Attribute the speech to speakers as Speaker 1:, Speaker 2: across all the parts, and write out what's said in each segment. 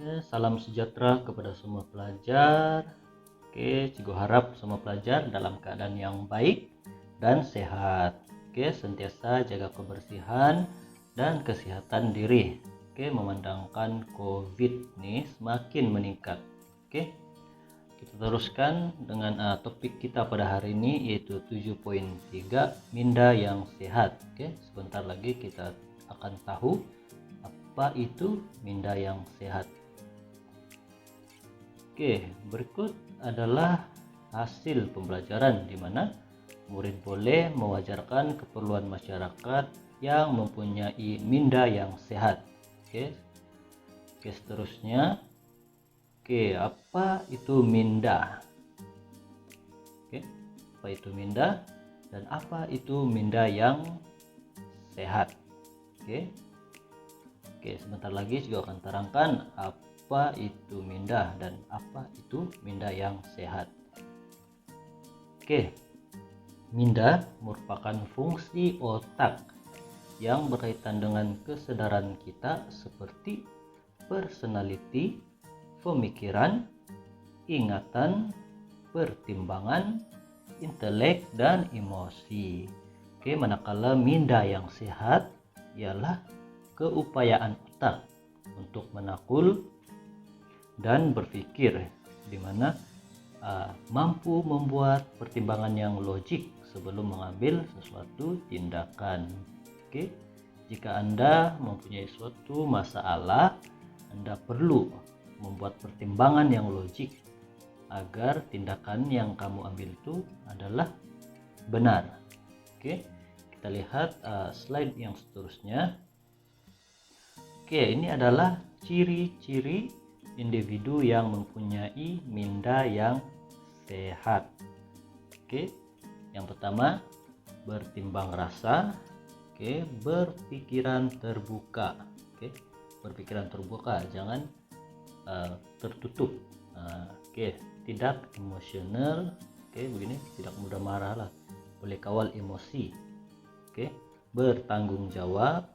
Speaker 1: Salam sejahtera kepada semua pelajar. Cikgu harap semua pelajar dalam keadaan yang baik dan sehat. Sentiasa jaga kebersihan dan kesehatan diri. Memandangkan COVID nih semakin meningkat. Kita teruskan dengan topik kita pada hari ini, yaitu 7.3 minda yang sehat. Sebentar lagi kita akan tahu apa itu minda yang sehat. Berikut adalah hasil pembelajaran di mana murid boleh mewajarkan keperluan masyarakat yang mempunyai minda yang sehat. Seterusnya, apa itu minda? Apa itu minda dan apa itu minda yang sehat? Sebentar lagi juga akan terangkan apa itu minda dan apa itu minda yang sehat. Minda merupakan fungsi otak yang berkaitan dengan kesadaran kita seperti personality, pemikiran, ingatan, pertimbangan, intelek, dan emosi. Manakala minda yang sehat ialah keupayaan otak untuk menakul dan berpikir, di mana mampu membuat pertimbangan yang logik sebelum mengambil sesuatu tindakan. Jika Anda mempunyai suatu masalah, Anda perlu membuat pertimbangan yang logik agar tindakan yang kamu ambil itu adalah benar. Kita lihat slide yang seterusnya. Ini adalah ciri-ciri individu yang mempunyai minda yang sehat. Yang pertama, bertimbang rasa. Berpikiran terbuka. Berpikiran terbuka, jangan tertutup. Tidak emosional. Begini, tidak mudah marah lah, boleh kawal emosi. Bertanggung jawab,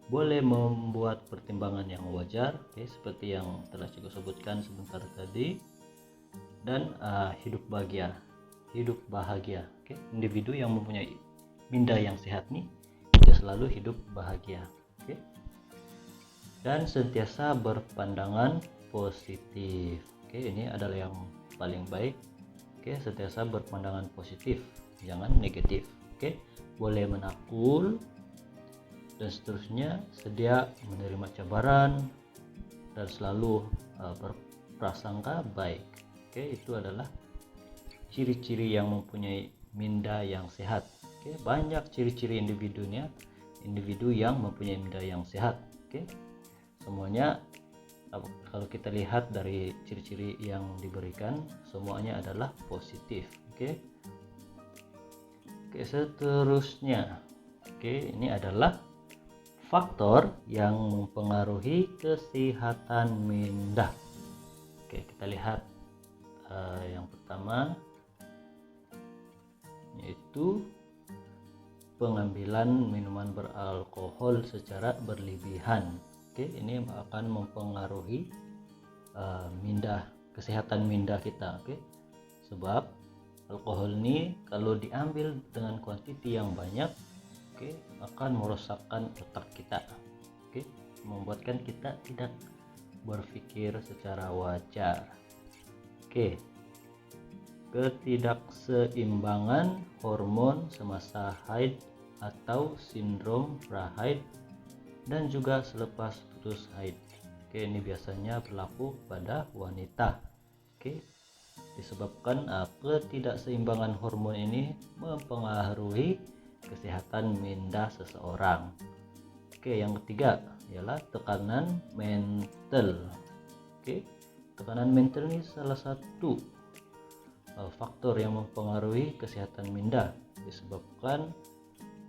Speaker 1: boleh membuat pertimbangan yang wajar, seperti yang telah saya sebutkan sebentar tadi. Dan hidup bahagia. Individu yang mempunyai minda yang sehat nih, dia selalu hidup bahagia. Dan sentiasa berpandangan positif. Ini adalah yang paling baik. Sentiasa berpandangan positif, jangan negatif. Boleh menakul dan seterusnya, sedia menerima cabaran dan selalu berprasangka baik. Itu adalah ciri-ciri yang mempunyai minda yang sehat. Banyak ciri-ciri individu yang mempunyai minda yang sehat. Semuanya, kalau kita lihat dari ciri-ciri yang diberikan, semuanya adalah positif. Seterusnya, ini adalah faktor yang mempengaruhi kesehatan minda. Kita lihat yang pertama, yaitu pengambilan minuman beralkohol secara berlebihan. Ini akan mempengaruhi kesehatan minda kita. Sebab alkohol ini kalau diambil dengan kuantiti yang banyak, akan merosakkan otak kita, membuatkan kita tidak berpikir secara wajar. Ketidakseimbangan hormon semasa haid atau sindrom prahaid dan juga selepas putus haid. Ini biasanya berlaku pada wanita. Disebabkan ketidakseimbangan hormon ini mempengaruhi kesehatan minda seseorang. Yang ketiga ialah tekanan mental. Tekanan mental ini salah satu faktor yang mempengaruhi kesehatan minda, disebabkan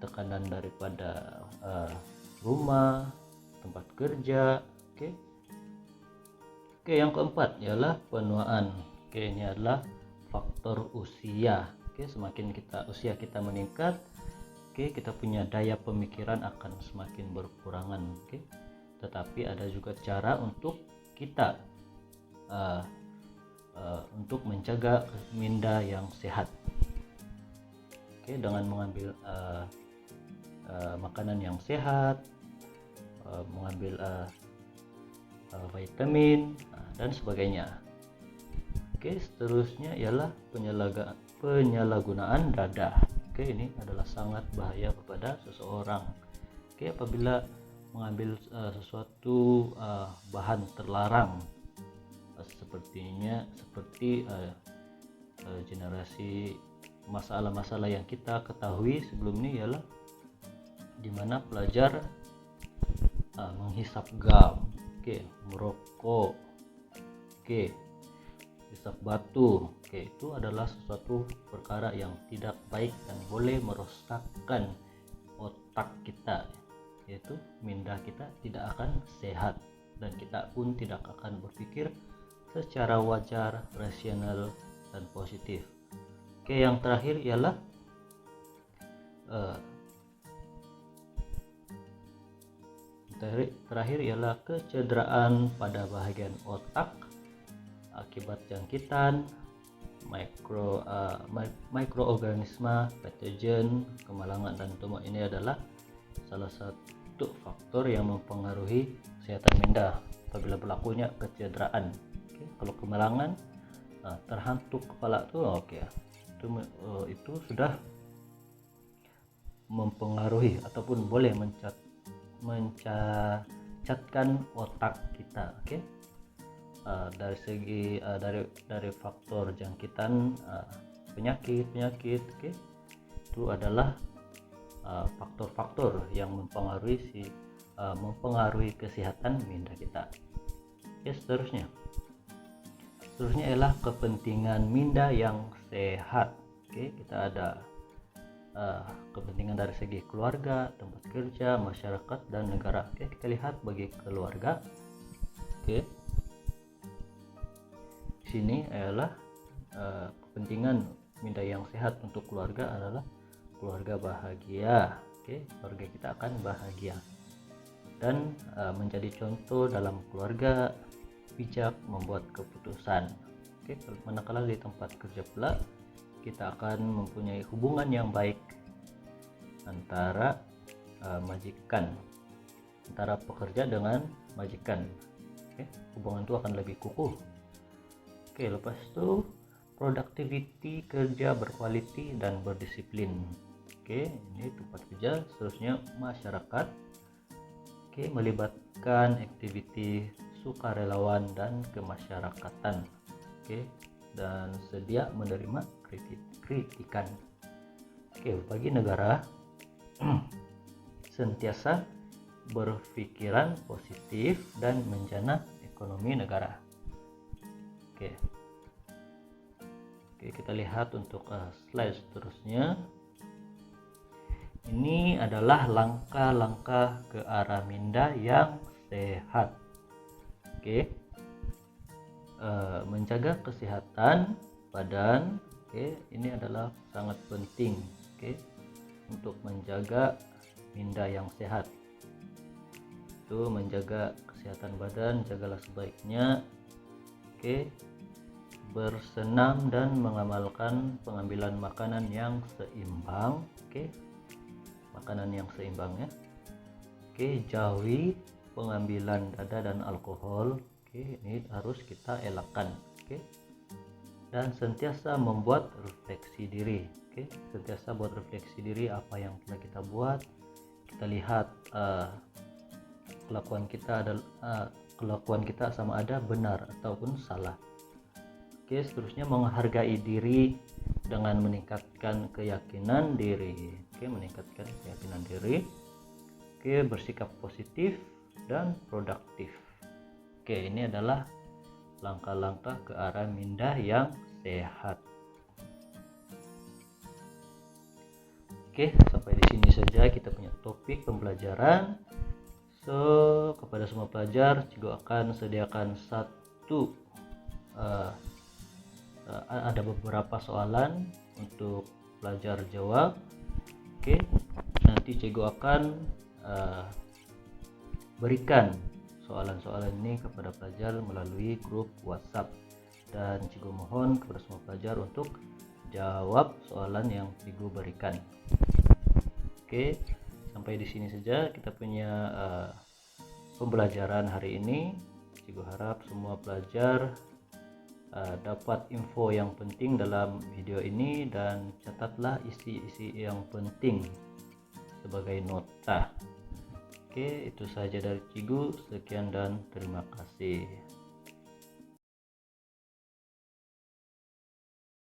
Speaker 1: tekanan daripada rumah, tempat kerja. Yang keempat ialah penuaan. Ini adalah faktor usia. Semakin usia kita meningkat, kita punya daya pemikiran akan semakin berkurangan. Tetapi ada juga cara untuk kita untuk menjaga minda yang sehat. Oke, dengan mengambil makanan yang sehat, mengambil vitamin dan sebagainya. Oke, seterusnya ialah penyalahgunaan dadah. Oke, ini adalah sangat bahaya kepada seseorang. Oke, apabila mengambil sesuatu bahan terlarang, seperti generasi masalah-masalah yang kita ketahui sebelum ini ialah dimana pelajar menghisap gam, merokok, hisap batu. Itu adalah sesuatu perkara yang tidak baik dan boleh merosakkan otak kita, yaitu minda kita tidak akan sehat dan kita pun tidak akan berpikir secara wajar, rasional dan positif. Yang terakhir ialah kecederaan pada bahagian otak akibat jangkitan mikroorganisme, patogen, kemalangan dan tumor. Ini adalah salah satu faktor yang mempengaruhi kesehatan minda apabila berlakunya kecederaan. Kalau kemalangan, terhantuk kepala tuh itu sudah mempengaruhi ataupun boleh mencacatkan otak kita. Dari segi dari faktor jangkitan penyakit, itu adalah faktor-faktor yang mempengaruhi kesehatan minda kita. Seterusnya ialah kepentingan minda yang sehat. Kita ada kepentingan dari segi keluarga, tempat kerja, masyarakat dan negara. Kita lihat bagi keluarga. Sini adalah kepentingan minda yang sehat untuk keluarga adalah keluarga bahagia. Keluarga kita akan bahagia dan menjadi contoh dalam keluarga, bijak membuat keputusan. Manakala di tempat kerja pula kita akan mempunyai hubungan yang baik antara antara pekerja dengan majikan. Hubungan itu akan lebih kukuh. Lepas itu productivity, kerja berkualiti dan berdisiplin. Ini tempat kerja. Seterusnya masyarakat. Melibatkan aktiviti sukarelawan dan kemasyarakatan. Dan sedia menerima kritikan. Bagi negara, sentiasa berpikiran positif dan menjana ekonomi negara. Kita lihat untuk slide seterusnya. Ini adalah langkah-langkah ke arah minda yang sehat. Menjaga kesehatan badan, ini adalah sangat penting, untuk menjaga minda yang sehat. Itu menjaga kesehatan badan, jagalah sebaiknya. Bersenam dan mengamalkan pengambilan makanan yang seimbang. Makanan yang seimbang ya. Jauhi pengambilan dada dan alkohol. Ini harus kita elakkan. Dan sentiasa membuat refleksi diri. Sentiasa buat refleksi diri apa yang telah kita buat. Kita lihat kelakuan kita sama ada benar ataupun salah. Seterusnya menghargai diri dengan meningkatkan keyakinan diri. Meningkatkan keyakinan diri. Bersikap positif dan produktif. Ini adalah langkah-langkah ke arah minda yang sehat. Sampai di sini saja kita punya topik pembelajaran. Kepada semua pelajar, Cigo akan sediakan ada beberapa soalan untuk pelajar jawab. Nanti Cigo akan berikan soalan-soalan ini kepada pelajar melalui grup WhatsApp, dan Cikgu mohon kepada semua pelajar untuk jawab soalan yang Cikgu berikan. Oke, sampai di sini saja kita punya pembelajaran hari ini. Cikgu harap semua pelajar dapat info yang penting dalam video ini, dan catatlah isi-isi yang penting sebagai nota. Oke, itu saja dari Cikgu. Sekian dan terima kasih.